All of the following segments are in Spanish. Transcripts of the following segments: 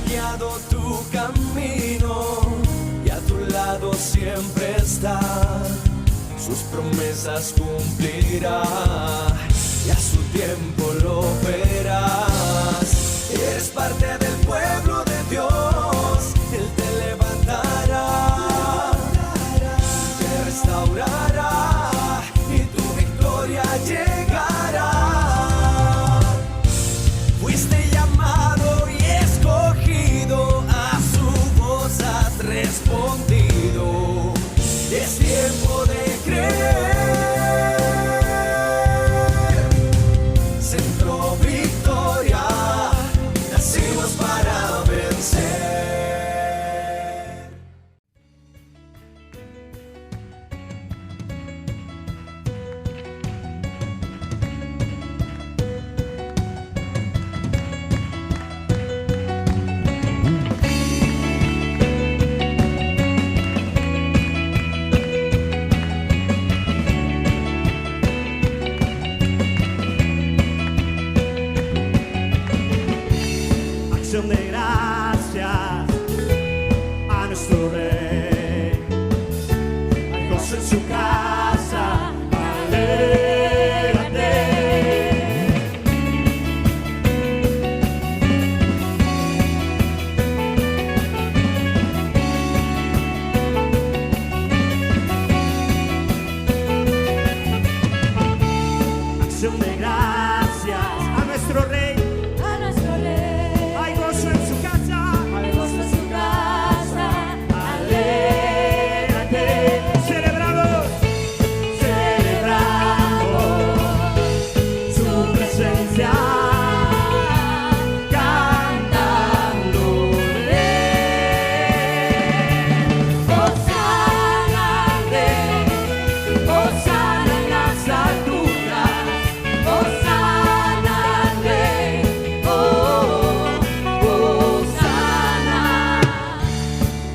guiado tu camino y a tu lado siempre está. Sus promesas cumplirá y a su tiempo lo verás. Eres parte del pueblo de Dios, Él te levantará, te restaurará y tu victoria llegará. Fuiste llamado y escogido, a su voz has respondido. Es tiempo de creer. Centro Victoria, nacimos para vencer. Acción de gracias a nuestro Rey, hay gozo en su casa, alégrate. Acción de gracias a nuestro Rey.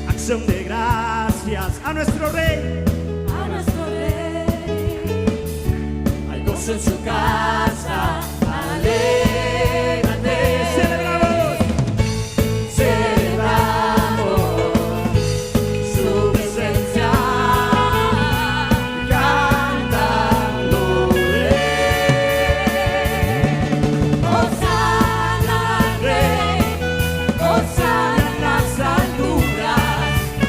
Acción de gracias a nuestro Rey, hay gozo en su casa, alégrate. Celebramos, celebramos su presencia, cantándole. Hosana al Rey, hosana en las alturas.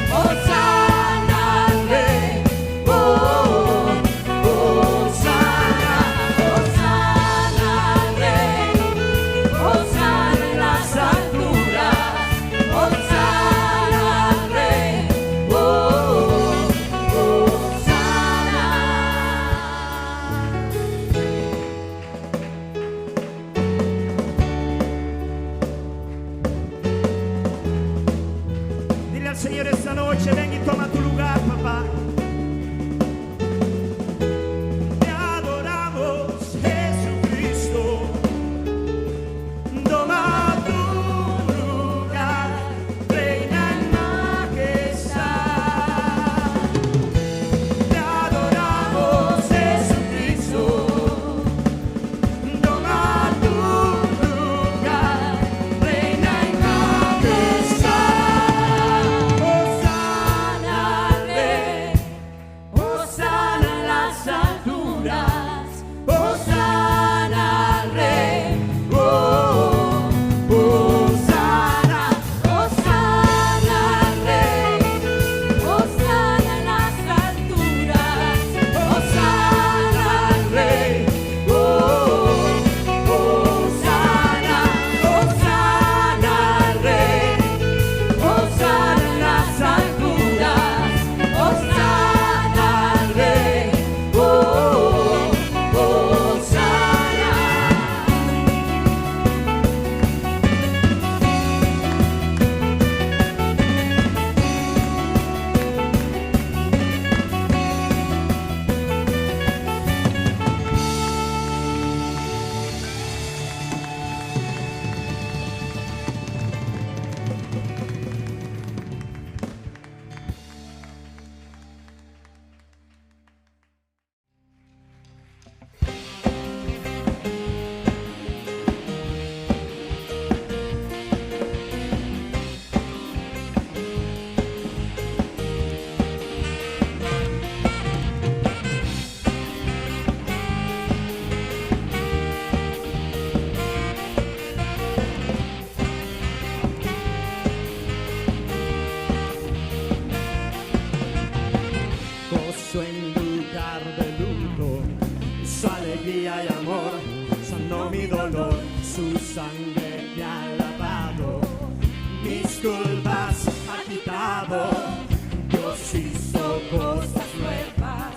Hosana al Rey, oh, Hosana, Hosana. Gozo en lugar de luto, su alegría y amor sanó mi dolor, su sangre me ha lavado, mis culpas ha quitado, Dios hizo cosas nuevas,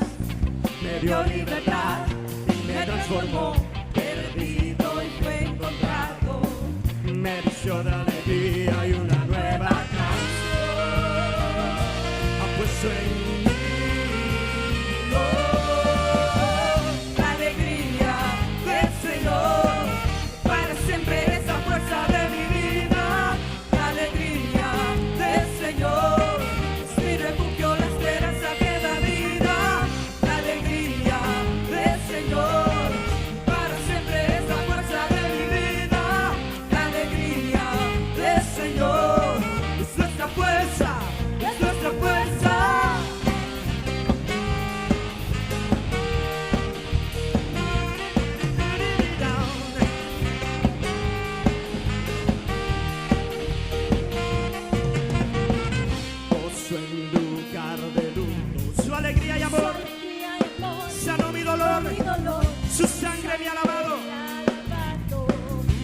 me dio libertad y me transformó, perdido y fue encontrado, me vistió de alegría y una nueva canción ha puesto en mí. La alegría del Señor, para siempre es la fuerza de mi vida. La alegría del Señor es mi refugio, la esperanza que da vida. La alegría del Señor, para siempre es la fuerza de mi vida. La alegría del Señor es nuestra fuerza, es nuestra fuerza. Gozo en lugar de luto, su alegría y amor sanó mi dolor, su sangre me ha lavado,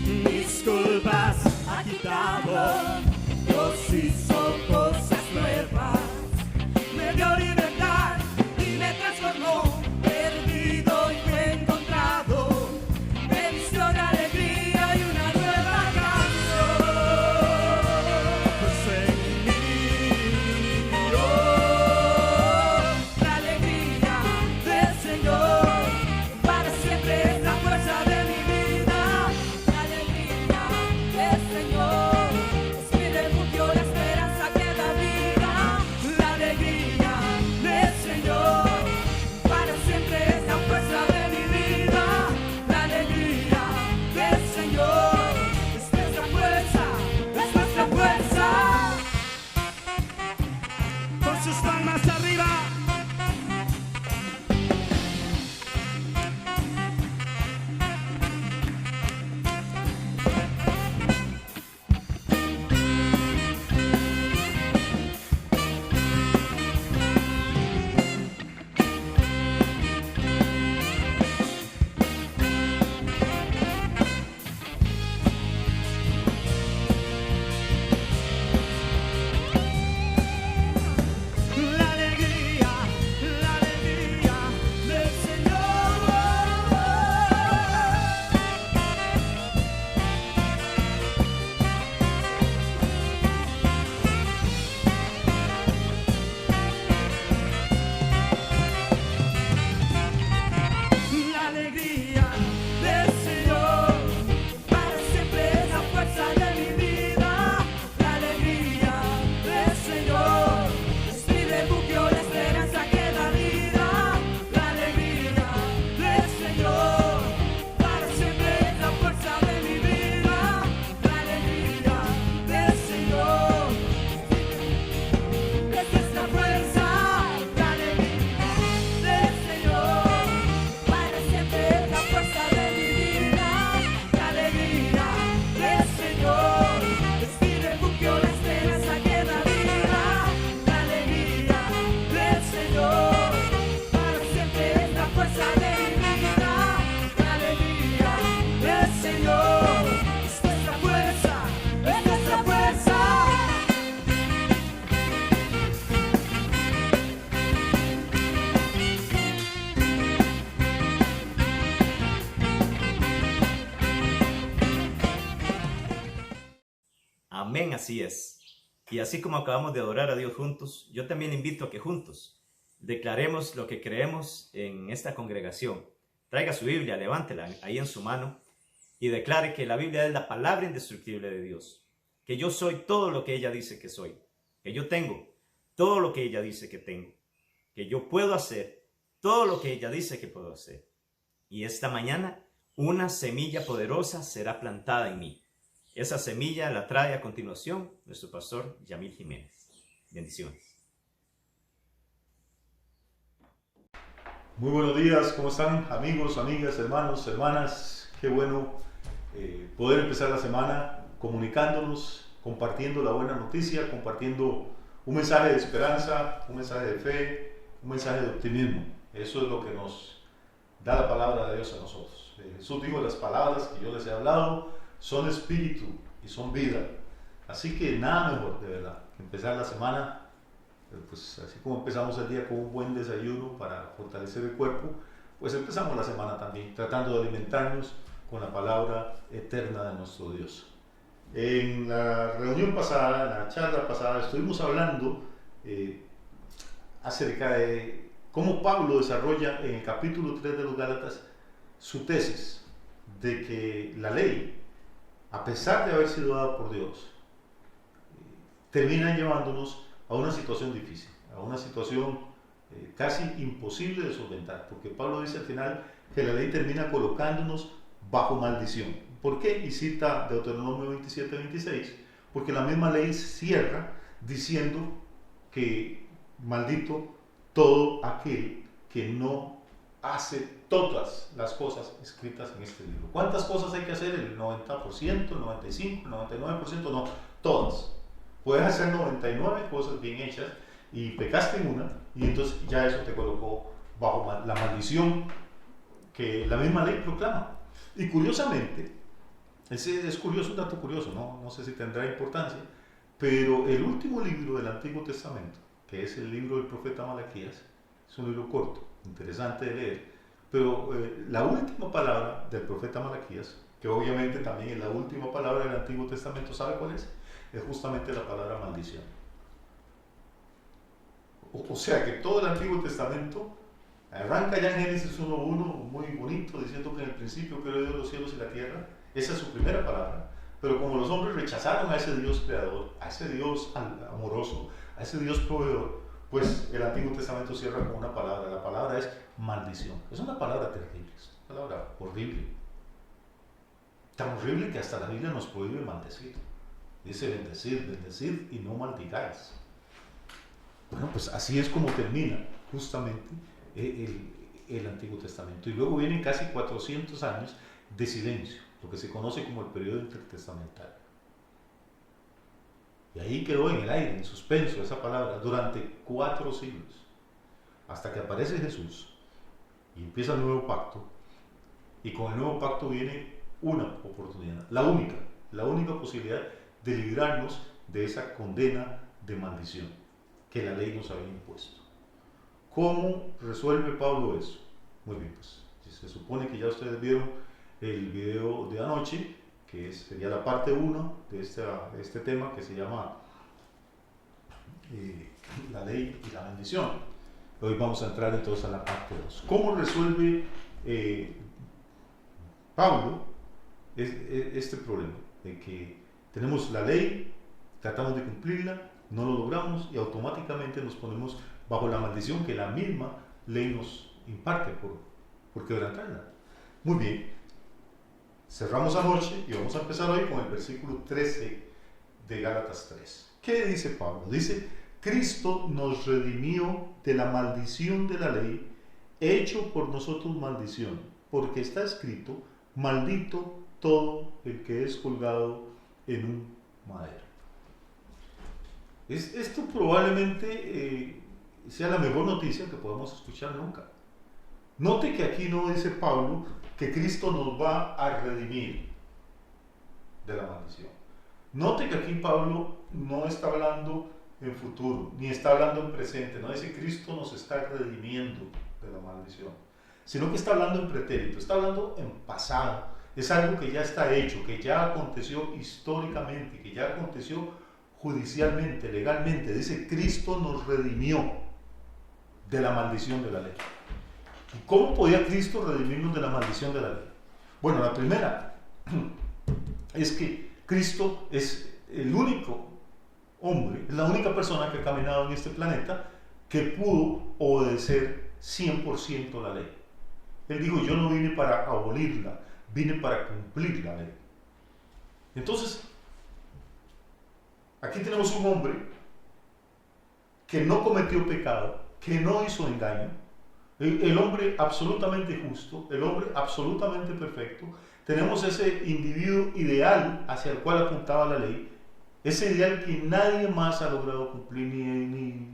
mis culpas ha quitado, Dios hizo cosas nuevas, me dio libertad y me transformó, perdido y fue encontrado, me vistió de alegría y una nueva canción. Pues en mí, La alegría del Señor, para siempre es la fuerza de mi vida. La alegría del Señor es mi refugio, la esperanza que da vida. La alegría del Señor, para siempre es la fuerza de mi vida. La alegría del Señor es nuestra fuerza, es nuestra fuerza. con sus palmas arriba. La alegría del Señor. La alegría Del Señor, para siempre es la fuerza de mi vida. La alegría del Señor es mi refugio, la esperanza que da vida. La alegría del Señor, para siempre es la fuerza de mi vida. La alegría del Señor es nuestra fuerza. La alegría del Señor, para siempre es la fuerza de mi vida. La alegría del Señor es mi refugio, la esperanza que da vida. La alegría del Señor, para siempre es la fuerza de mi vida. La alegría del Señor es nuestra fuerza, es nuestra fuerza. Amén, así es. Y así como acabamos de adorar a Dios juntos, yo también invito a que juntos declaremos lo que creemos en esta congregación. Traiga su Biblia, levántela ahí en su mano y declare que la Biblia es la palabra indestructible de Dios. Que yo soy todo lo que ella dice que soy. Que yo tengo todo lo que ella dice que tengo. Que yo puedo hacer todo lo que ella dice que puedo hacer. Y esta mañana una semilla poderosa será plantada en mí. Esa semilla la trae a continuación nuestro pastor Yamil Jiménez. Bendiciones. Muy buenos días, ¿cómo están amigos, amigas, hermanos, hermanas? Qué bueno poder empezar la semana comunicándonos, compartiendo la buena noticia, compartiendo un mensaje de esperanza, un mensaje de fe, un mensaje de optimismo. Eso es lo que nos da la palabra de Dios a nosotros. Jesús dijo: las palabras que yo les he hablado son espíritu y son vida. Así que nada mejor, de verdad, que empezar la semana, pues así como empezamos el día con un buen desayuno para fortalecer el cuerpo, pues empezamos la semana también tratando de alimentarnos con la palabra eterna de nuestro Dios. En la reunión pasada, en la charla pasada, estuvimos hablando acerca de cómo Pablo desarrolla en el capítulo 3 de los Gálatas su tesis de que la ley, a pesar de haber sido dada por Dios, termina llevándonos a una situación difícil, a una situación casi imposible de solventar, porque Pablo dice al final que la ley termina colocándonos bajo maldición. ¿Por qué? Y cita Deuteronomio 27:26, porque la misma ley cierra diciendo que maldito todo aquel que no hace todas las cosas escritas en este libro. ¿Cuántas cosas hay que hacer? ¿El 90%, el 95%, el 99%? No, todas. Puedes hacer 99 cosas bien hechas y pecaste en una, y entonces ya eso te colocó bajo la maldición que la misma ley proclama. Y curiosamente, ese es curioso, un dato curioso, no sé si tendrá importancia, pero el último libro del Antiguo Testamento, que es el libro del profeta Malaquías, es un libro corto, interesante de leer, pero la última palabra del profeta Malaquías, que obviamente también es la última palabra del Antiguo Testamento, ¿sabe cuál es? Es justamente la palabra maldición. O sea que todo el Antiguo Testamento arranca ya en Génesis 1:1, muy bonito, diciendo que en el principio creó Dios los cielos y la tierra. Esa es su primera palabra. Pero como los hombres rechazaron a ese Dios creador, a ese Dios amoroso, a ese Dios proveedor, pues el Antiguo Testamento cierra con una palabra. La palabra es maldición. Es una palabra terrible, es una palabra horrible. Tan horrible que hasta la Biblia nos prohíbe maldecir. Dice bendecid y no maldigáis. Bueno, pues así es como termina justamente el Antiguo Testamento. Y luego vienen casi 400 años de silencio, lo que se conoce como el periodo intertestamental. Y ahí quedó en el aire, en suspenso, esa palabra, durante 4 siglos, hasta que aparece Jesús y empieza el nuevo pacto. Y con el nuevo pacto viene una oportunidad, la única posibilidad de librarnos de esa condena de maldición que la ley nos había impuesto. ¿Cómo resuelve Pablo eso? Muy bien, pues se supone que ya ustedes vieron el video de anoche, que sería la parte 1 de este tema que se llama la ley y la bendición. Hoy vamos a entrar entonces a la parte 2. ¿Cómo resuelve Pablo este problema de que tenemos la ley, tratamos de cumplirla, no lo logramos y automáticamente nos ponemos bajo la maldición que la misma ley nos imparte por quebrantarla? Muy bien, cerramos anoche y vamos a empezar hoy con el versículo 13 de Gálatas 3. ¿Qué dice Pablo? Dice: Cristo nos redimió de la maldición de la ley, hecho por nosotros maldición, porque está escrito: maldito todo el que es colgado en un madero. Esto probablemente sea la mejor noticia que podamos escuchar nunca. Note que aquí no dice Pablo que Cristo nos va a redimir de la maldición. Note que aquí Pablo no está hablando en futuro, ni está hablando en presente. No dice Cristo nos está redimiendo de la maldición, sino que está hablando en pretérito, está hablando en pasado. Es algo que ya está hecho, que ya aconteció históricamente, que ya aconteció judicialmente, legalmente. Dice: Cristo nos redimió de la maldición de la ley. ¿Y cómo podía Cristo redimirnos de la maldición de la ley? Bueno, la primera es que Cristo es el único hombre, es la única persona que ha caminado en este planeta que pudo obedecer 100% la ley. Él dijo: yo no vine para abolirla, vine para cumplir la ley. Entonces, aquí tenemos un hombre que no cometió pecado, que no hizo engaño, el hombre absolutamente justo, el hombre absolutamente perfecto. Tenemos ese individuo ideal hacia el cual apuntaba la ley, ese ideal que nadie más ha logrado cumplir,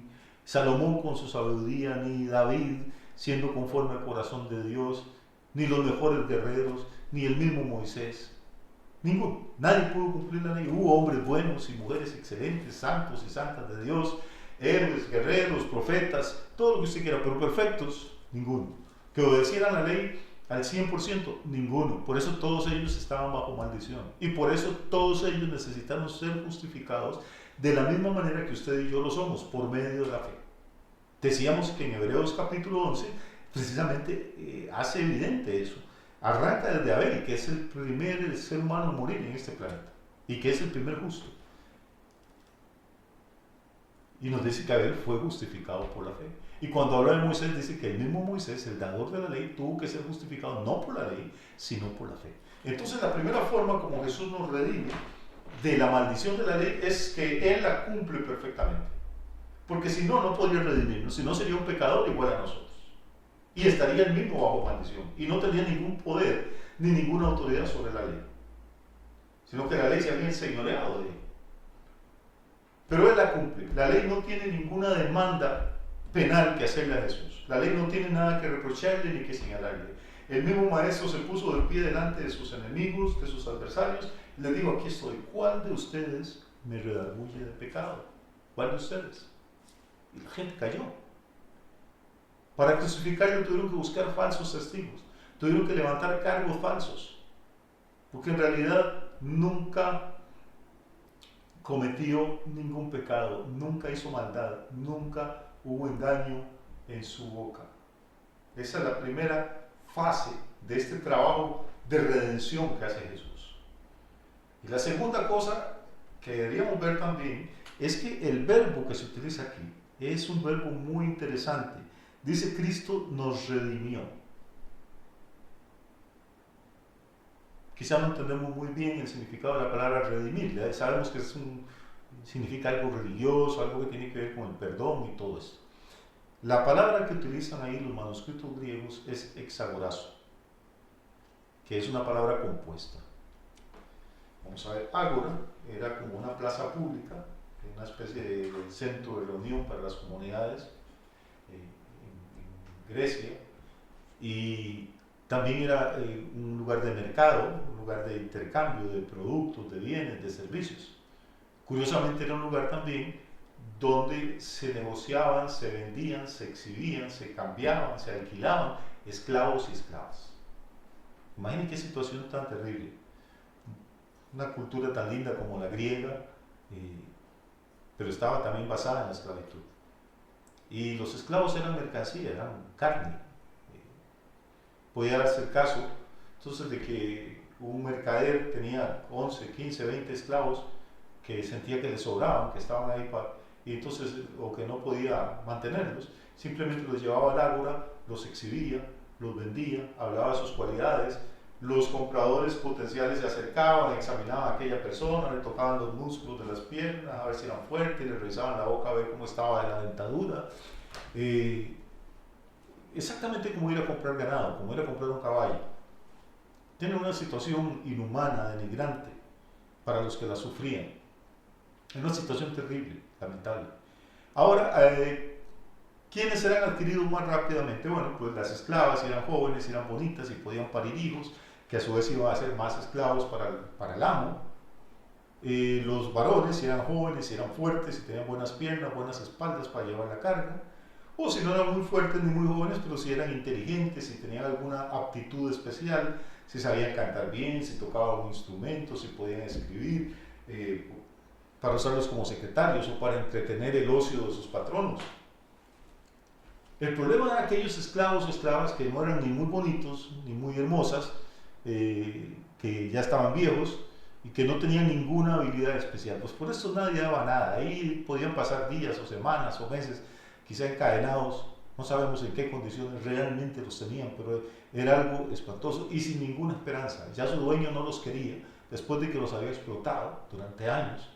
Salomón con su sabiduría, ni David siendo conforme al corazón de Dios, ni los mejores guerreros, ni el mismo Moisés. Ninguno. Nadie pudo cumplir la ley. Hubo hombres buenos y mujeres excelentes, santos y santas de Dios, héroes, guerreros, profetas, todo lo que usted quiera, pero perfectos, ninguno. Que obedecieran la ley al 100%, ninguno. Por eso todos ellos estaban bajo maldición. Y por eso todos ellos necesitaron ser justificados de la misma manera que usted y yo lo somos, por medio de la fe. Decíamos que en Hebreos capítulo 11, precisamente hace evidente eso. Arranca desde Abel, que es el primer ser humano a morir en este planeta, y que es el primer justo. Y nos dice que Abel fue justificado por la fe. Y cuando habla de Moisés, dice que el mismo Moisés, el dador de la ley, tuvo que ser justificado no por la ley, sino por la fe. Entonces la primera forma como Jesús nos redime de la maldición de la ley es que Él la cumple perfectamente. Porque si no, no podría redimirnos, si no sería un pecador igual a nosotros. Y estaría Él mismo bajo maldición. Y no tendría ningún poder, ni ninguna autoridad sobre la ley. Sino que la ley se había enseñoreado de Él. Pero Él la cumple. La ley no tiene ninguna demanda penal que hacerle a Jesús. La ley no tiene nada que reprocharle ni que señalarle. El mismo maestro se puso de pie delante de sus enemigos, de sus adversarios, y le dijo: aquí estoy. ¿Cuál de ustedes me redarguye de pecado? ¿Cuál de ustedes? Y la gente cayó. Para crucificarlo tuvieron que buscar falsos testigos, tuvieron que levantar cargos falsos, porque en realidad nunca cometió ningún pecado, nunca hizo maldad, nunca hubo engaño en su boca. Esa es la primera fase de este trabajo de redención que hace Jesús. Y la segunda cosa que deberíamos ver también es que el verbo que se utiliza aquí es un verbo muy interesante. Dice: Cristo nos redimió. Quizá no entendemos muy bien el significado de la palabra redimir. Sabemos que significa algo religioso, algo que tiene que ver con el perdón y todo esto. La palabra que utilizan ahí los manuscritos griegos es exagorazo, que es una palabra compuesta. Vamos a ver, ágora era como una plaza pública, una especie de centro de reunión para las comunidades en Grecia, y también era un lugar de mercado, un lugar de intercambio de productos, de bienes, de servicios. Curiosamente era un lugar también donde se negociaban, se vendían, se exhibían, se cambiaban, se alquilaban esclavos y esclavas. Imaginen qué situación tan terrible. Una cultura tan linda como la griega, pero estaba también basada en la esclavitud. Y los esclavos eran mercancía, eran carne. Podía darse el caso entonces de que un mercader tenía 11, 15, 20 esclavos que sentía que le sobraban, que estaban ahí y entonces, o que no podía mantenerlos, simplemente los llevaba al ágora, los exhibía, los vendía, hablaba de sus cualidades. Los compradores potenciales se acercaban, examinaban a aquella persona, le tocaban los músculos de las piernas a ver si eran fuertes, le revisaban la boca a ver cómo estaba de la dentadura. Exactamente como ir a comprar ganado, como ir a comprar un caballo. Tiene una situación inhumana, denigrante para los que la sufrían. Es una situación terrible, lamentable. Ahora, ¿quiénes eran adquiridos más rápidamente? Bueno, pues las esclavas, si eran jóvenes, si eran bonitas, y podían parir hijos, que a su vez iban a ser más esclavos para el amo. Los varones, si eran jóvenes, si eran fuertes, si tenían buenas piernas, buenas espaldas para llevar la carga. O si no eran muy fuertes ni muy jóvenes, pero si eran inteligentes, si tenían alguna aptitud especial, si sabían cantar bien, si tocaban un instrumento, si podían escribir, para usarlos como secretarios o para entretener el ocio de sus patronos. El problema eran aquellos esclavos o esclavas que no eran ni muy bonitos ni muy hermosas, que ya estaban viejos y que no tenían ninguna habilidad especial. Pues por eso nadie daba nada. Ahí podían pasar días o semanas o meses, quizá encadenados, no sabemos en qué condiciones realmente los tenían, pero era algo espantoso y sin ninguna esperanza. Ya su dueño no los quería, después de que los había explotado durante años,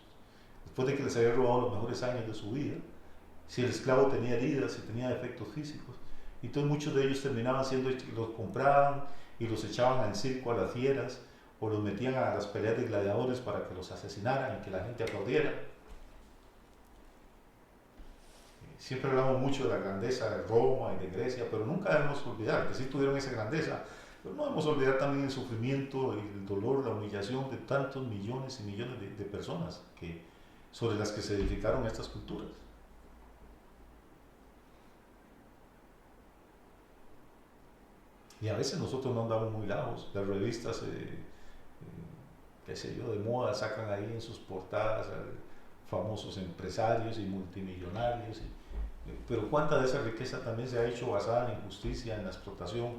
después de que les había robado los mejores años de su vida. Si el esclavo tenía heridas, si tenía defectos físicos, y entonces muchos de ellos terminaban siendo, los compraban y los echaban al circo a las fieras, o los metían a las peleas de gladiadores para que los asesinaran y que la gente aplaudiera. Siempre hablamos mucho de la grandeza de Roma y de Grecia, pero nunca debemos olvidar que sí tuvieron esa grandeza, pero no debemos olvidar también el sufrimiento, el dolor, la humillación de tantos millones y millones de personas sobre las que se edificaron estas culturas. Y a veces nosotros no andamos muy lejos. Las revistas, qué sé yo, de moda sacan ahí en sus portadas famosos empresarios y multimillonarios. Pero cuánta de esa riqueza también se ha hecho basada en la injusticia, en la explotación,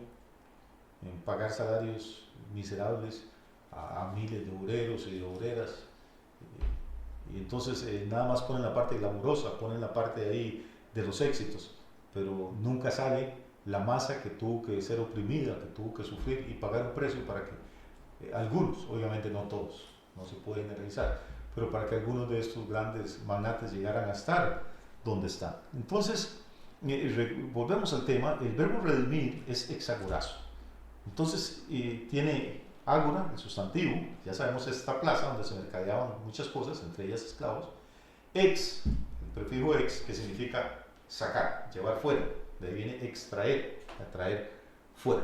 en pagar salarios miserables a miles de obreros y de obreras. Y entonces nada más ponen la parte glamurosa, ponen la parte ahí de los éxitos, pero nunca sale la masa que tuvo que ser oprimida, que tuvo que sufrir y pagar un precio para que algunos, obviamente no todos, no se puede generalizar, pero para que algunos de estos grandes magnates llegaran a estar donde están. Entonces, volvemos al tema, el verbo redimir es exagorazo. Entonces, tiene ágora, el sustantivo, ya sabemos esta plaza donde se mercadeaban muchas cosas, entre ellas esclavos. Ex, el prefijo ex, que significa sacar, llevar fuera, de ahí viene extraer, atraer fuera.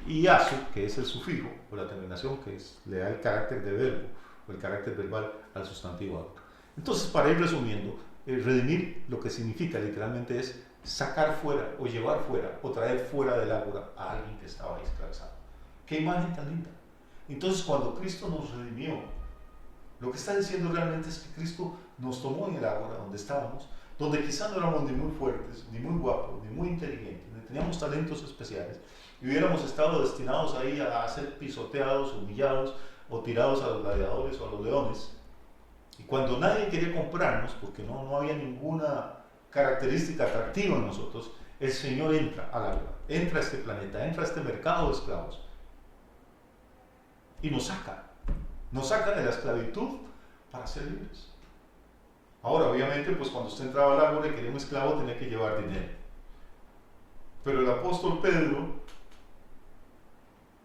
Y asu, que es el sufijo, o la terminación que le da el carácter de verbo, o el carácter verbal al sustantivo ágora. Entonces, para ir resumiendo, redimir lo que significa literalmente es sacar fuera, o llevar fuera, o traer fuera del ágora a alguien que estaba ahí esclavizado. ¡Qué imagen tan linda! Entonces, cuando Cristo nos redimió, lo que está diciendo realmente es que Cristo nos tomó en el ágora donde estábamos, donde quizá no éramos ni muy fuertes, ni muy guapos, ni muy inteligentes, ni teníamos talentos especiales, y hubiéramos estado destinados ahí a ser pisoteados, humillados, o tirados a los gladiadores o a los leones. Y cuando nadie quería comprarnos, porque no había ninguna característica atractiva en nosotros, el Señor entra al ágora, entra a este planeta, entra a este mercado de esclavos, y nos saca de la esclavitud para ser libres. Ahora, obviamente, pues cuando usted entraba al ágora y quería un esclavo, tenía que llevar dinero. Pero el apóstol Pedro,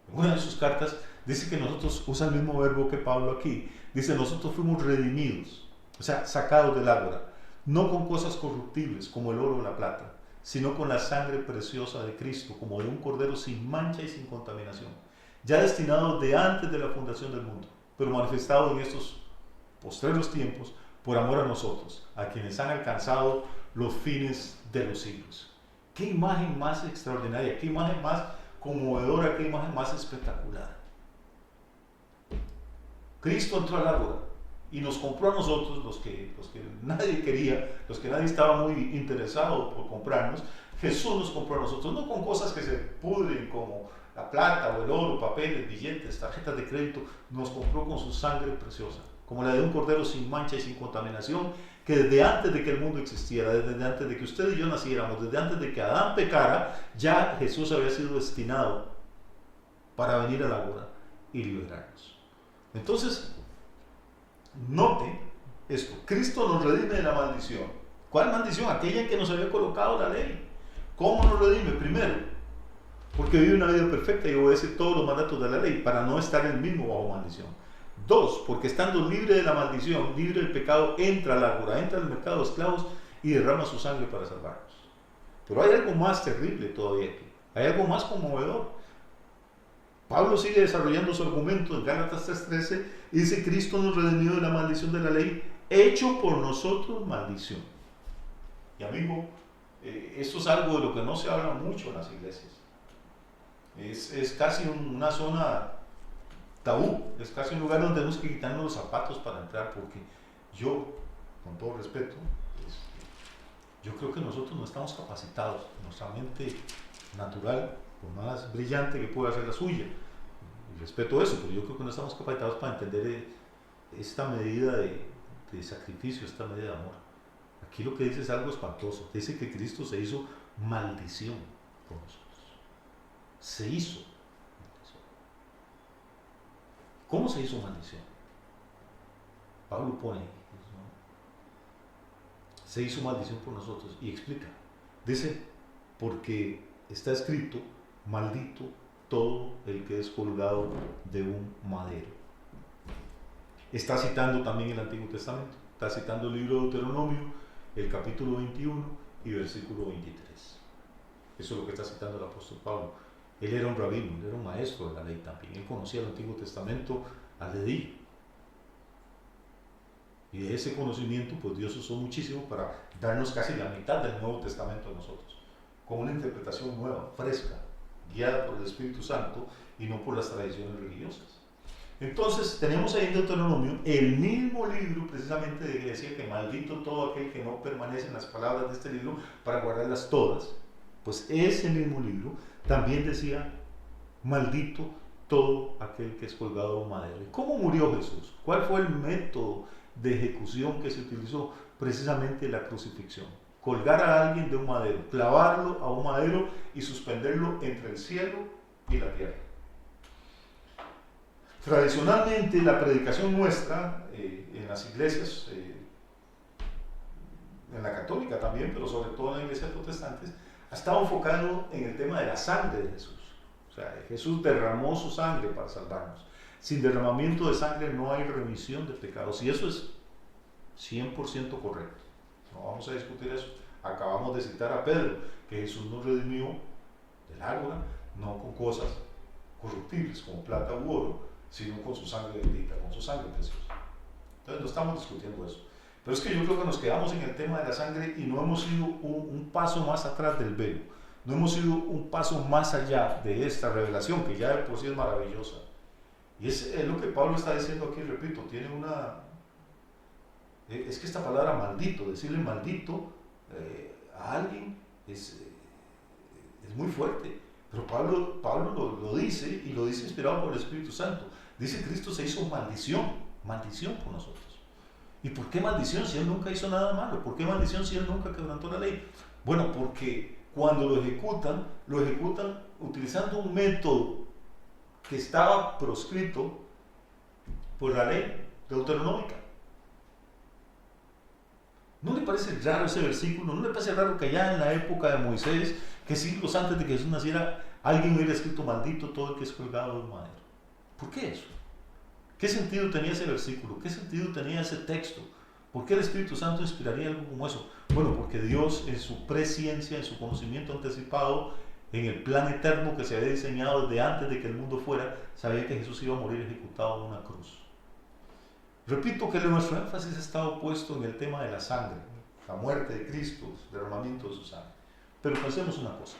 en una de sus cartas, dice que nosotros, usa el mismo verbo que Pablo aquí, dice, nosotros fuimos redimidos, o sea, sacados del ágora, no con cosas corruptibles como el oro o la plata, sino con la sangre preciosa de Cristo, como de un cordero sin mancha y sin contaminación, ya destinado de antes de la fundación del mundo, pero manifestado en estos postreros tiempos por amor a nosotros, a quienes han alcanzado los fines de los siglos. ¡Qué imagen más extraordinaria! ¡Qué imagen más conmovedora! ¡Qué imagen más espectacular! Cristo entró al ágora y nos compró a nosotros, los que nadie quería, los que nadie estaba muy interesado por comprarnos. Jesús nos compró a nosotros, no con cosas que se pudren como la plata o el oro, papeles, billetes, tarjetas de crédito. Nos compró con su sangre preciosa, como la de un cordero sin mancha y sin contaminación, que desde antes de que el mundo existiera, desde antes de que usted y yo naciéramos, desde antes de que Adán pecara, ya Jesús había sido destinado para venir al ágora y liberarnos. Entonces, note esto, Cristo nos redime de la maldición. ¿Cuál maldición? Aquella en que nos había colocado la ley. ¿Cómo nos redime? Primero, porque vive una vida perfecta y obedece todos los mandatos de la ley para no estar él mismo bajo maldición. Dos, porque estando libre de la maldición, libre del pecado, entra al ágora, entra al mercado de esclavos y derrama su sangre para salvarnos. Pero hay algo más terrible todavía aquí, hay algo más conmovedor. Pablo sigue desarrollando su argumento en Gálatas 3:13 y dice: Cristo nos redimió de la maldición de la ley, hecho por nosotros maldición. Y amigo, esto es algo de lo que no se habla mucho en las iglesias. Es casi una zona tabú, es casi un lugar donde tenemos que quitarnos los zapatos para entrar, porque yo, con todo respeto, yo creo que nosotros no estamos capacitados, nuestra mente natural, por más brillante que pueda ser la suya, y respeto eso, pero yo creo que no estamos capacitados para entender esta medida de sacrificio, esta medida de amor. Aquí lo que dice es algo espantoso, dice que Cristo se hizo maldición por nosotros, se hizo maldición. ¿Cómo se hizo maldición? Pablo pone, se hizo maldición por nosotros y explica, dice, porque está escrito: maldito todo el que es colgado de un madero. Está citando también el Antiguo Testamento, está citando el libro de Deuteronomio el capítulo 21 y versículo 23. Eso es lo que está citando el apóstol Pablo. Él era un rabino, él era un maestro de la ley también. Él conocía el Antiguo Testamento al dedillo. Y de ese conocimiento, pues Dios usó muchísimo para darnos casi la mitad del Nuevo Testamento a nosotros, con una interpretación nueva, fresca, guiada por el Espíritu Santo y no por las tradiciones religiosas. Entonces, tenemos ahí en Deuteronomio el mismo libro, precisamente, de que decía que maldito todo aquel que no permanece en las palabras de este libro para guardarlas todas. Pues ese mismo libro también decía, maldito todo aquel que es colgado a un madero. ¿Y cómo murió Jesús? ¿Cuál fue el método de ejecución que se utilizó? Precisamente la crucifixión. Colgar a alguien de un madero, clavarlo a un madero y suspenderlo entre el cielo y la tierra. Tradicionalmente, la predicación nuestra en las iglesias, en la católica también, pero sobre todo en las iglesias protestantes, ha estado enfocado en el tema de la sangre de Jesús. O sea, Jesús derramó su sangre para salvarnos. Sin derramamiento de sangre no hay remisión de pecados. Y eso es 100% correcto. No vamos a discutir eso. Acabamos de citar a Pedro, que Jesús nos redimió del ágora, no con cosas corruptibles como plata u oro, sino con su sangre bendita, con su sangre preciosa. Entonces no estamos discutiendo eso. Pero es que yo creo que nos quedamos en el tema de la sangre y no hemos ido un paso más atrás del velo. No hemos ido un paso más allá de esta revelación, que ya de por sí es maravillosa. Y es lo que Pablo está diciendo aquí, repito, tiene una... Es que esta palabra maldito, decirle maldito a alguien es muy fuerte. Pero Pablo lo dice, y lo dice inspirado por el Espíritu Santo. Dice, Cristo se hizo maldición por nosotros. ¿Y por qué maldición si Él nunca hizo nada malo? ¿Por qué maldición si Él nunca quebrantó la ley? Bueno, porque cuando lo ejecutan utilizando un método que estaba proscrito por la ley deuteronómica. ¿No le parece raro ese versículo? ¿No le parece raro que allá en la época de Moisés, que siglos antes de que Jesús naciera, alguien hubiera escrito maldito todo el que es colgado de un madero? ¿Por qué eso? ¿Qué sentido tenía ese versículo? ¿Qué sentido tenía ese texto? ¿Por qué el Espíritu Santo inspiraría algo como eso? Bueno, porque Dios en su presciencia, en su conocimiento anticipado, en el plan eterno que se había diseñado desde antes de que el mundo fuera, sabía que Jesús iba a morir ejecutado en una cruz. Repito que nuestro énfasis ha estado puesto en el tema de la sangre, la muerte de Cristo, el derramamiento de su sangre. Pero pensemos una cosa.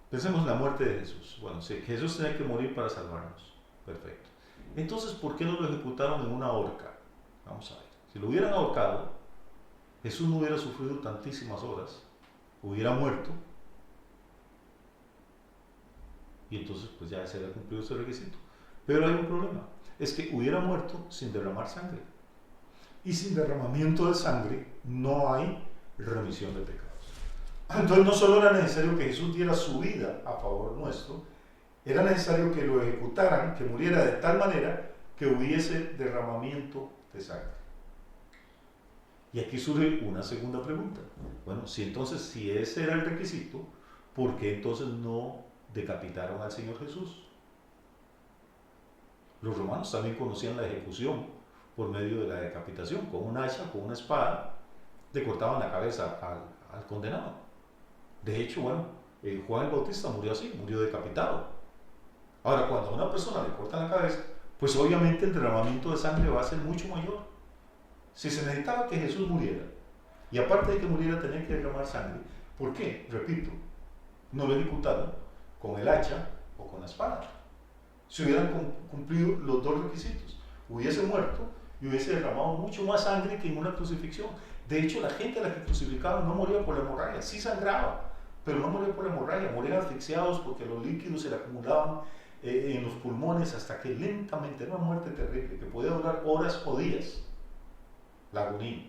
Pensemos en la muerte de Jesús. Bueno, sí, Jesús tenía que morir para salvarnos. Perfecto. Entonces, ¿por qué no lo ejecutaron en una horca? Vamos a ver. Si lo hubieran ahorcado, Jesús no hubiera sufrido tantísimas horas, hubiera muerto, y entonces pues ya se había cumplido ese requisito. Pero hay un problema, es que hubiera muerto sin derramar sangre. Y sin derramamiento de sangre no hay remisión de pecados. Entonces no solo era necesario que Jesús diera su vida a favor nuestro, era necesario que lo ejecutaran, que muriera de tal manera que hubiese derramamiento de sangre. Y aquí surge una segunda pregunta. Bueno, si ese era el requisito, ¿por qué entonces no decapitaron al Señor Jesús? Los romanos también conocían la ejecución por medio de la decapitación. Con un hacha, con una espada, le cortaban la cabeza al condenado. De hecho, bueno, Juan el Bautista murió así, murió decapitado. Ahora, cuando a una persona le cortan la cabeza, pues obviamente el derramamiento de sangre va a ser mucho mayor. Si se necesitaba que Jesús muriera, y aparte de que muriera tenía que derramar sangre, ¿por qué? Repito, no lo ejecutaron con el hacha o con la espada. Si hubieran cumplido los dos requisitos, hubiese muerto y hubiese derramado mucho más sangre que en una crucifixión. De hecho, la gente a la que crucificaban no moría por la hemorragia, sí sangraba, pero no moría por la hemorragia, morían asfixiados porque los líquidos se le acumulaban en los pulmones hasta que lentamente, era una muerte terrible, que podía durar horas o días, la agonía.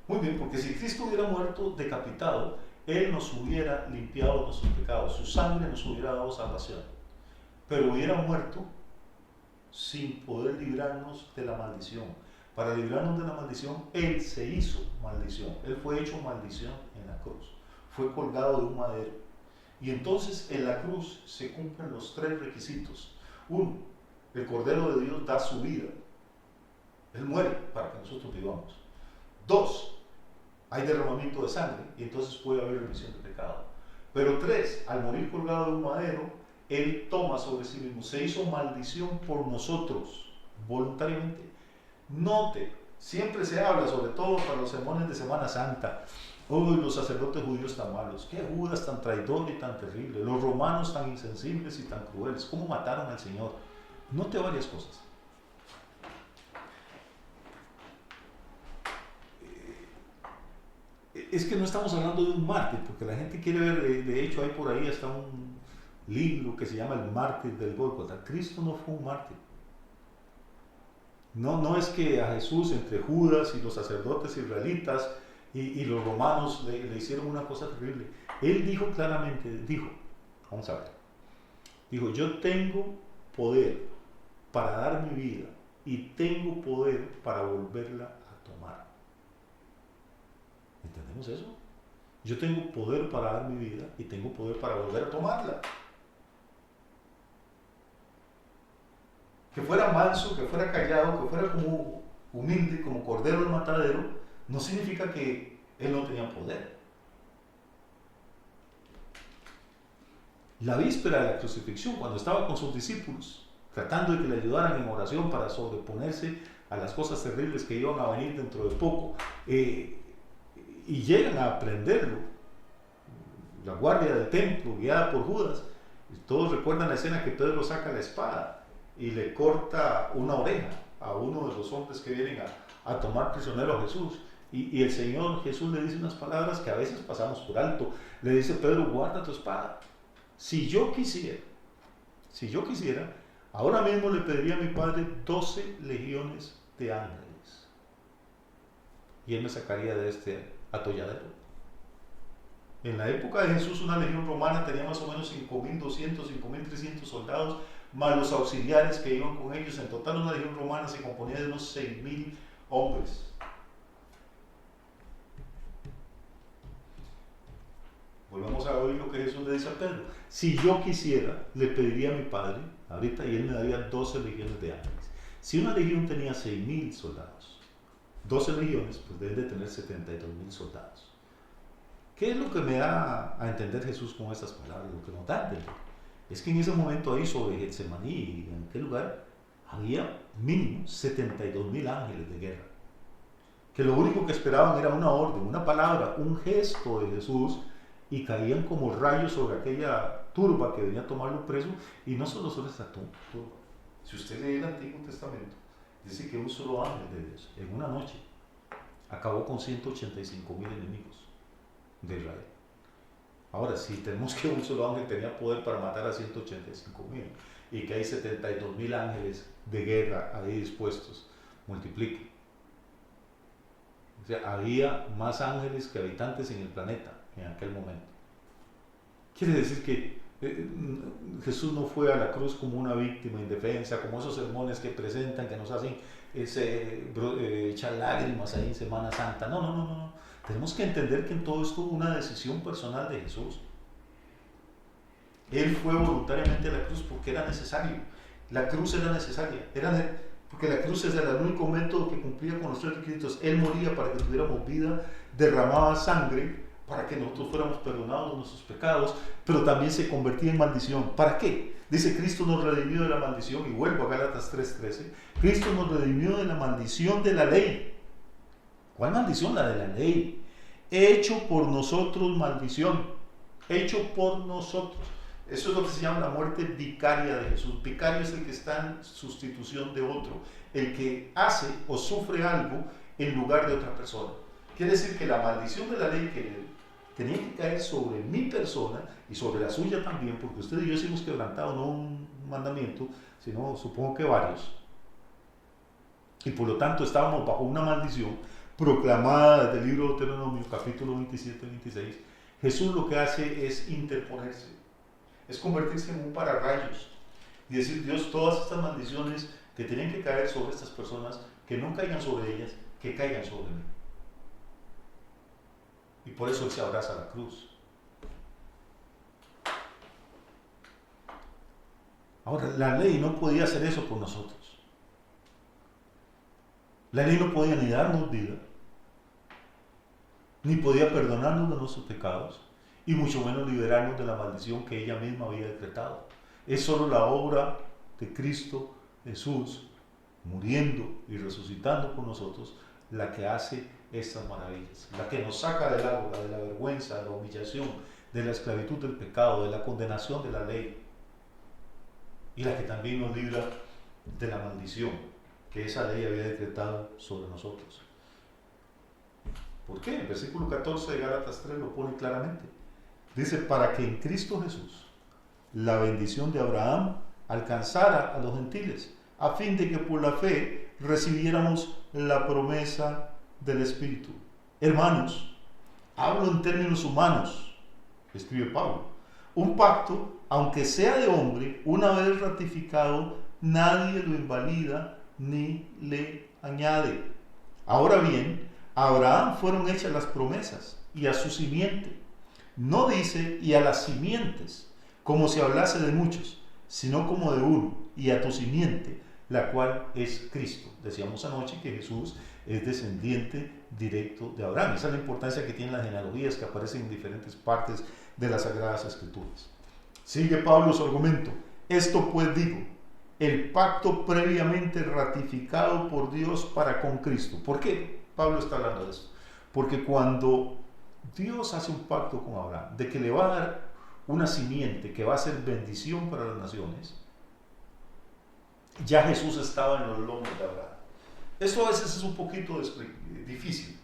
Muy bien, porque si Cristo hubiera muerto decapitado, Él nos hubiera limpiado nuestros pecados, su sangre nos hubiera dado salvación, pero hubiera muerto sin poder librarnos de la maldición. Para librarnos de la maldición, Él se hizo maldición, Él fue hecho maldición en la cruz, fue colgado de un madero. Y entonces en la cruz se cumplen los tres requisitos. Uno, el Cordero de Dios da su vida. Él muere para que nosotros vivamos. 2, hay derramamiento de sangre y entonces puede haber remisión de pecado. Pero 3, al morir colgado de un madero, Él toma sobre sí mismo, se hizo maldición por nosotros, voluntariamente. Note, siempre se habla, sobre todo para los sermones de Semana Santa, uy, los sacerdotes judíos tan malos, qué Judas tan traidor y tan terrible, los romanos tan insensibles y tan crueles, cómo mataron al Señor. Note varias cosas. Es que no estamos hablando de un mártir, porque la gente quiere ver, de hecho hay por ahí hasta un libro que se llama El mártir del Gólgota. Cristo no fue un mártir. No es que a Jesús, entre Judas y los sacerdotes israelitas y los romanos le hicieron una cosa terrible. Él dijo claramente, vamos a ver, dijo, yo tengo poder para dar mi vida y tengo poder para volverla a tomar. ¿Entendemos eso? Yo tengo poder para dar mi vida y tengo poder para volver a tomarla. Que fuera manso, que fuera callado, que fuera como humilde, como cordero del matadero, no significa que él no tenía poder. La víspera de la crucifixión, cuando estaba con sus discípulos, tratando de que le ayudaran en oración para sobreponerse a las cosas terribles que iban a venir dentro de poco, y llegan a prenderlo, la guardia del templo, guiada por Judas. Todos recuerdan la escena que Pedro saca la espada y le corta una oreja a uno de los hombres que vienen a tomar prisionero a Jesús. Y el Señor Jesús le dice unas palabras que a veces pasamos por alto. Le dice, Pedro, guarda tu espada. Si yo quisiera, ahora mismo le pediría a mi Padre 12 legiones de ángeles. Y Él me sacaría de este atolladero. En la época de Jesús, una legión romana tenía más o menos 5.200, 5.300 soldados, más los auxiliares que iban con ellos. En total, una legión romana se componía de unos 6.000 hombres. Volvamos a oír lo que Jesús le dice a Pedro. Si yo quisiera, le pediría a mi Padre, ahorita, y Él me daría 12 legiones de ángeles. Si una legión tenía 6.000 soldados, 12 legiones, pues deben de tener 72.000 soldados. ¿Qué es lo que me da a entender Jesús con estas palabras? Lo que nos da a entender es que en ese momento ahí sobre Getsemaní, en aquel lugar, había mínimo 72.000 ángeles de guerra, que lo único que esperaban era una orden, una palabra, un gesto de Jesús, y caían como rayos sobre aquella turba que venía a tomarlo preso. Y no solo sobre esta turba, si usted lee el Antiguo Testamento, dice que un solo ángel de Dios, en una noche, acabó con 185.000 enemigos de Israel. Ahora, si tenemos que un solo ángel tenía poder para matar a 185.000 y que hay 72.000 ángeles de guerra ahí dispuestos, multiplique. O sea, había más ángeles que habitantes en el planeta en aquel momento. Quiere decir que Jesús no fue a la cruz como una víctima indefensa, como esos sermones que presentan, que nos hacen echar lágrimas ahí en Semana Santa. No. Tenemos que entender que en todo esto hubo una decisión personal de Jesús. Él fue voluntariamente a la cruz porque era necesario. La cruz era necesaria. Porque la cruz es el único método que cumplía con los 3 requisitos. Él moría para que tuviéramos vida, derramaba sangre para que nosotros fuéramos perdonados de nuestros pecados, pero también se convertía en maldición. ¿Para qué? Dice, Cristo nos redimió de la maldición, y vuelvo a Gálatas 3:13, Cristo nos redimió de la maldición de la ley. ¿Cuál maldición? La de la ley. Hecho por nosotros maldición. Hecho por nosotros. Eso es lo que se llama la muerte vicaria de Jesús. Vicario es el que está en sustitución de otro, el que hace o sufre algo en lugar de otra persona. Quiere decir que la maldición de la ley que tenía que caer sobre mi persona y sobre la suya también, porque usted y yo hemos quebrantado no un mandamiento, sino supongo que varios. Y por lo tanto estábamos bajo una maldición proclamada desde el libro de Deuteronomio, capítulo 27-26. Jesús lo que hace es interponerse, es convertirse en un pararrayos y decir, Dios, todas estas maldiciones que tenían que caer sobre estas personas, que no caigan sobre ellas, que caigan sobre mí. Y por eso Él se abraza a la cruz. Ahora, la ley no podía hacer eso por nosotros. La ley no podía ni darnos vida, ni podía perdonarnos de nuestros pecados, y mucho menos liberarnos de la maldición que ella misma había decretado. Es solo la obra de Cristo Jesús, muriendo y resucitando por nosotros, la que hace estas maravillas, la que nos saca del agua, de la vergüenza, de la humillación, de la esclavitud del pecado, de la condenación de la ley, y la que también nos libra de la maldición que esa ley había decretado sobre nosotros. ¿Por qué? El versículo 14 de Gálatas 3 lo pone claramente. Dice, para que en Cristo Jesús la bendición de Abraham alcanzara a los gentiles, a fin de que por la fe recibiéramos la promesa del Espíritu. Hermanos, hablo en términos humanos, escribe Pablo. Un pacto, aunque sea de hombre, una vez ratificado, nadie lo invalida ni le añade. Ahora bien, a Abraham fueron hechas las promesas y a su simiente. No dice y a las simientes, como si hablase de muchos, sino como de uno, y a tu simiente, la cual es Cristo. Decíamos anoche que Jesús es descendiente directo de Abraham. Esa es la importancia que tienen las genealogías que aparecen en diferentes partes de las Sagradas Escrituras. Sigue Pablo su argumento. Esto pues digo, el pacto previamente ratificado por Dios para con Cristo. ¿Por qué Pablo está hablando de esto? Porque cuando Dios hace un pacto con Abraham de que le va a dar una simiente que va a ser bendición para las naciones, ya Jesús estaba en los lomos de Abraham. Esto a veces es un poquito difícil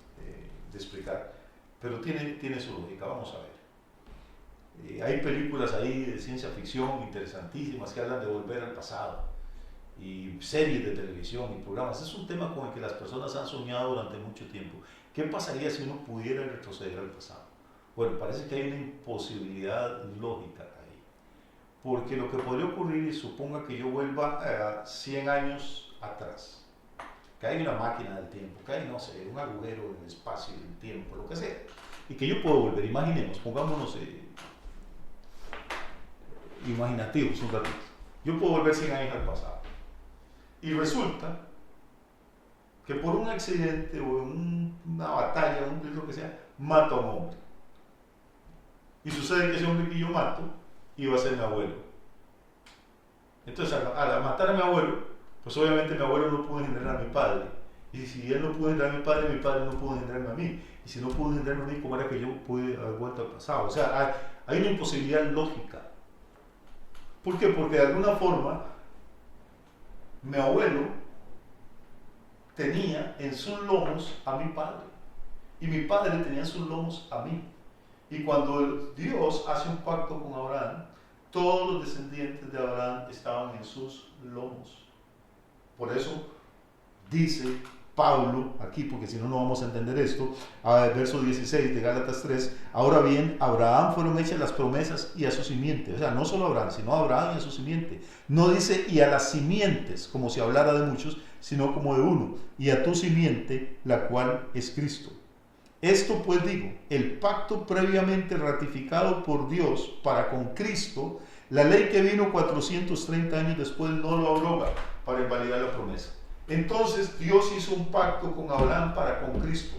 de explicar, pero tiene su lógica. Vamos a ver. Hay películas ahí de ciencia ficción interesantísimas que hablan de volver al pasado, y series de televisión y programas. Es un tema con el que las personas han soñado durante mucho tiempo. ¿Qué pasaría si uno pudiera retroceder al pasado? Bueno, parece que hay una imposibilidad lógica ahí, porque lo que podría ocurrir es, suponga que yo vuelva a 100 años atrás, que hay una máquina del tiempo, que hay, no sé, un agujero en el espacio y el tiempo, lo que sea, y que yo puedo volver. Imaginemos, pongámonos imaginativos un ratito. Yo puedo volver 100 años al pasado, y resulta que por un accidente o una batalla, lo que sea, mato a un hombre. Y sucede que ese hombre que yo mato iba a ser mi abuelo. Entonces, al matar a mi abuelo, pues obviamente mi abuelo no pudo engendrar a mi padre. Y si él no pudo engendrar a mi padre no pudo engendrarme a mí. Y si no pudo engendrarme a mí, ¿cómo era que yo pude haber vuelto al pasado? O sea, hay una imposibilidad lógica. ¿Por qué? Porque de alguna forma, mi abuelo tenía en sus lomos a mi padre, y mi padre tenía en sus lomos a mí. Y cuando Dios hace un pacto con Abraham, todos los descendientes de Abraham estaban en sus lomos. Por eso dice Pablo aquí, porque si no, no vamos a entender esto, verso 16 de Gálatas 3, ahora bien, a Abraham fueron hechas las promesas y a su simiente. O sea, no solo a Abraham, sino a Abraham y a su simiente. No dice y a las simientes, como si hablara de muchos, sino como de uno, y a tu simiente, la cual es Cristo. Esto pues digo, el pacto previamente ratificado por Dios para con Cristo, la ley que vino 430 años después no lo abroga para invalidar la promesa. Entonces Dios hizo un pacto con Abraham para con Cristo.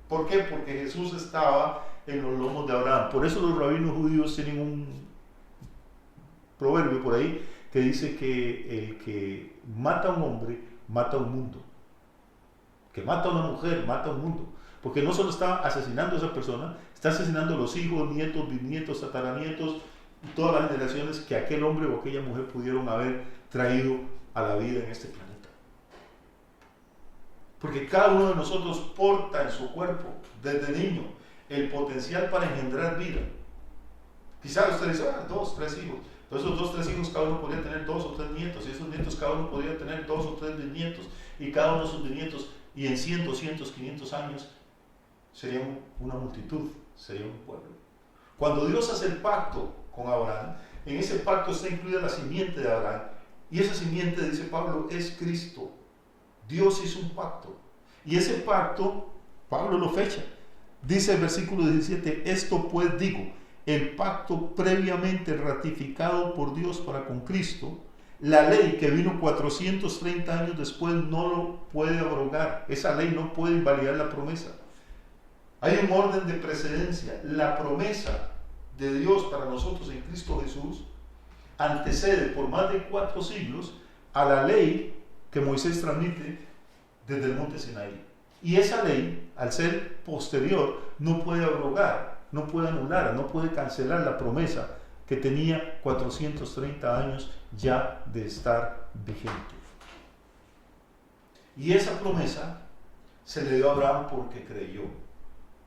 ¿Por qué? Porque Jesús estaba en los lomos de Abraham. Por eso los rabinos judíos tienen un proverbio por ahí que dice que el que mata a un hombre, mata a un mundo. Que mata a una mujer, mata a un mundo. Porque no solo está asesinando a esa persona, está asesinando a los hijos, nietos, bisnietos, tataranietos, y todas las generaciones que aquel hombre o aquella mujer pudieron haber traído a la vida en este planeta. Porque cada uno de nosotros porta en su cuerpo, desde niño, el potencial para engendrar vida. Quizás usted dice, 2, 3 hijos. Entonces esos 2, 3 hijos, cada uno podría tener 2 o 3 nietos, y esos nietos cada uno podría tener 2 o 3 bisnietos, y cada uno de sus bisnietos, y en 100, 200, 500 años, serían una multitud, sería un pueblo. Cuando Dios hace el pacto con Abraham, en ese pacto está incluida la simiente de Abraham, y esa simiente, dice Pablo, es Cristo. Dios hizo un pacto, y ese pacto, Pablo lo fecha. Dice el versículo 17, esto pues digo, el pacto previamente ratificado por Dios para con Cristo, La ley que vino 430 años después no lo puede abrogar. Esa ley no puede invalidar la promesa. Hay un orden de precedencia. La promesa de Dios para nosotros en Cristo Jesús antecede por más de 4 siglos a la ley que Moisés transmite desde el monte Sinaí. Y esa ley, al ser posterior, no puede abrogar, no puede anular, no puede cancelar la promesa que tenía 430 años ya de estar vigente. Y esa promesa se le dio a Abraham porque creyó.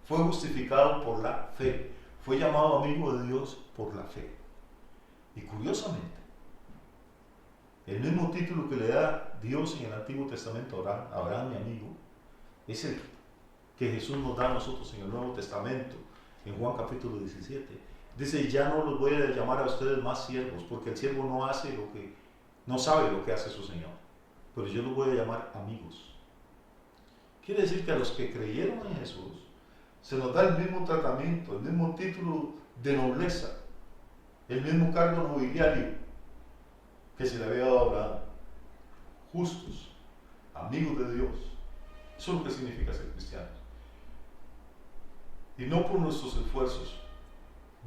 Fue justificado por la fe. Fue llamado amigo de Dios por la fe. Y curiosamente, el mismo título que le da Dios en el Antiguo Testamento a Abraham, mi amigo, es el que Jesús nos da a nosotros en el Nuevo Testamento, en Juan capítulo 17. Dice, ya no los voy a llamar a ustedes más siervos, porque el siervo no sabe lo que hace su Señor, pero yo los voy a llamar amigos. Quiere decir que a los que creyeron en Jesús se nos da el mismo tratamiento, el mismo título de nobleza, el mismo cargo nobiliario que se le había dado a Abraham. Justos, amigos de Dios. Eso es lo que significa ser cristianos. Y no por nuestros esfuerzos,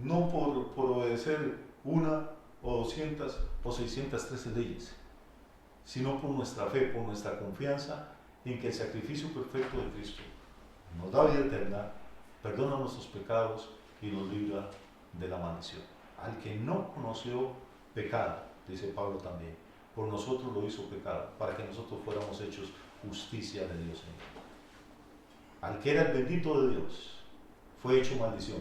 no por obedecer 1 o 200 o 613 leyes, sino por nuestra fe, por nuestra confianza en que el sacrificio perfecto de Cristo nos da vida eterna, perdona nuestros pecados y nos libra de la maldición. Al que no conoció pecado, dice Pablo también, por nosotros lo hizo pecado, para que nosotros fuéramos hechos justicia de Dios en él. Al que era el bendito de Dios, fue hecho maldición,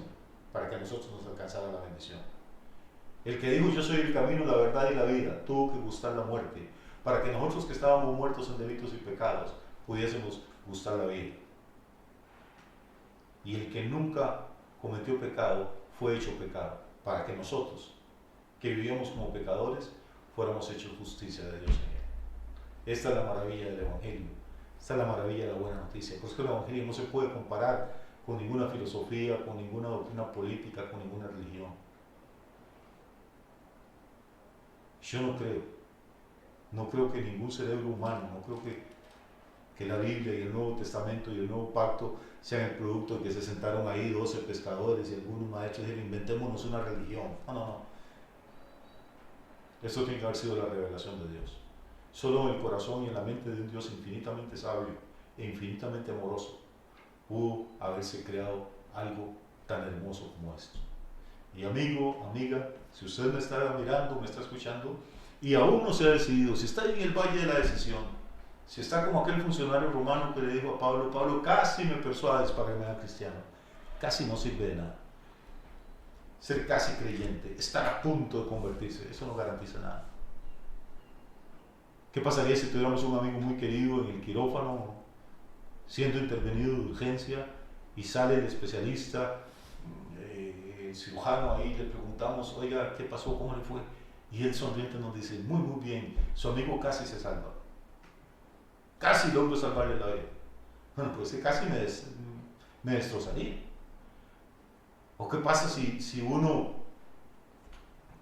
para que a nosotros nos alcanzara la bendición. El que dijo, yo soy el camino, la verdad y la vida, tuvo que gustar la muerte, para que nosotros que estábamos muertos en delitos y pecados, pudiésemos gustar la vida. Y el que nunca cometió pecado, fue hecho pecado, para que nosotros, que vivíamos como pecadores, fuéramos hechos justicia de Dios en él. Esta es la maravilla del Evangelio, esta es la maravilla de la buena noticia. Por eso el Evangelio no se puede comparar con ninguna filosofía, con ninguna doctrina política, con ninguna religión. Yo no creo que ningún cerebro humano, no creo que la Biblia y el Nuevo Testamento y el Nuevo Pacto sean el producto de que se sentaron ahí 12 pescadores y algunos maestros y dijeron, inventémonos una religión. No. Esto tiene que haber sido la revelación de Dios. Solo en el corazón y en la mente de un Dios infinitamente sabio e infinitamente amoroso pudo haberse creado algo tan hermoso como esto. Y amigo, amiga, si usted me está mirando, me está escuchando y aún no se ha decidido, si está en el valle de la decisión, si está como aquel funcionario romano que le dijo a Pablo, Pablo, casi me persuades para que me haga cristiano, casi no sirve de nada. Ser casi creyente, estar a punto de convertirse, eso no garantiza nada. ¿Qué pasaría si tuviéramos un amigo muy querido en el quirófano, siendo intervenido de urgencia, y sale el especialista, el cirujano ahí, le preguntamos, oiga, ¿qué pasó? ¿Cómo le fue? Y él sonriente nos dice, muy bien, su amigo casi se salva. Casi logro salvarle la vida. Bueno, pues ese casi me destrozaría. ¿O qué pasa si uno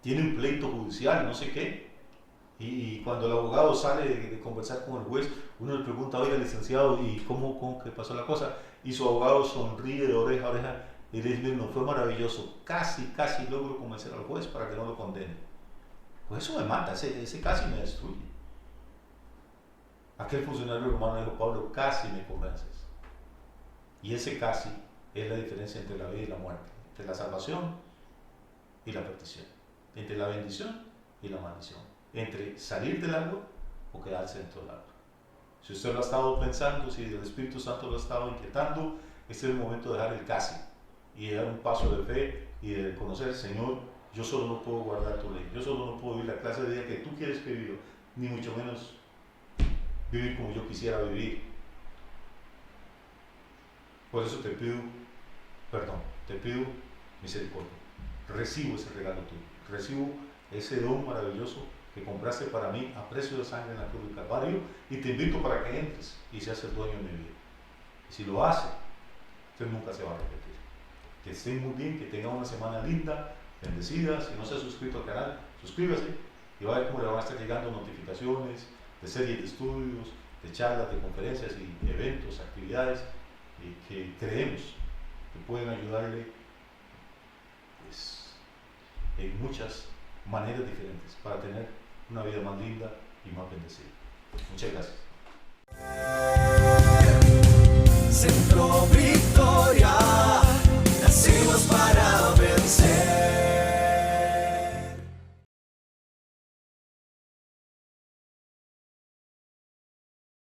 tiene un pleito judicial, no sé qué, y cuando el abogado sale de conversar con el juez, uno le pregunta, oiga, licenciado, ¿y cómo que pasó la cosa? Y su abogado sonríe de oreja a oreja y le dice, no, fue maravilloso, casi logro convencer al juez para que no lo condene. Pues eso me mata, ese casi me destruye. Aquel funcionario romano dijo, Pablo, casi me convences. Y ese casi es la diferencia entre la vida y la muerte, entre la salvación y la perdición, entre la bendición y la maldición, entre salir del agua o quedarse dentro del agua. Si usted lo ha estado pensando, si el Espíritu Santo lo ha estado inquietando, este es el momento de dejar el casi y de dar un paso de fe y de reconocer, Señor, yo solo no puedo guardar tu ley, yo solo no puedo vivir la clase de vida que tú quieres que viva, ni mucho menos vivir como yo quisiera vivir. Por eso te pido perdón, te pido misericordia. Recibo ese regalo tuyo, recibo ese don maravilloso que compraste para mí a precio de sangre en la cruz del Calvario y te invito para que entres y seas el dueño de mi vida. Y si lo hace, usted nunca se va a repetir. Que estén muy bien, que tengan una semana linda, bendecida. Si no se ha suscrito al canal, suscríbase y va a ver cómo le van a estar llegando notificaciones de series de estudios, de charlas, de conferencias y eventos, actividades que creemos que pueden ayudarle pues, en muchas maneras diferentes para tener una vida más linda y más bendecida. Muchas gracias.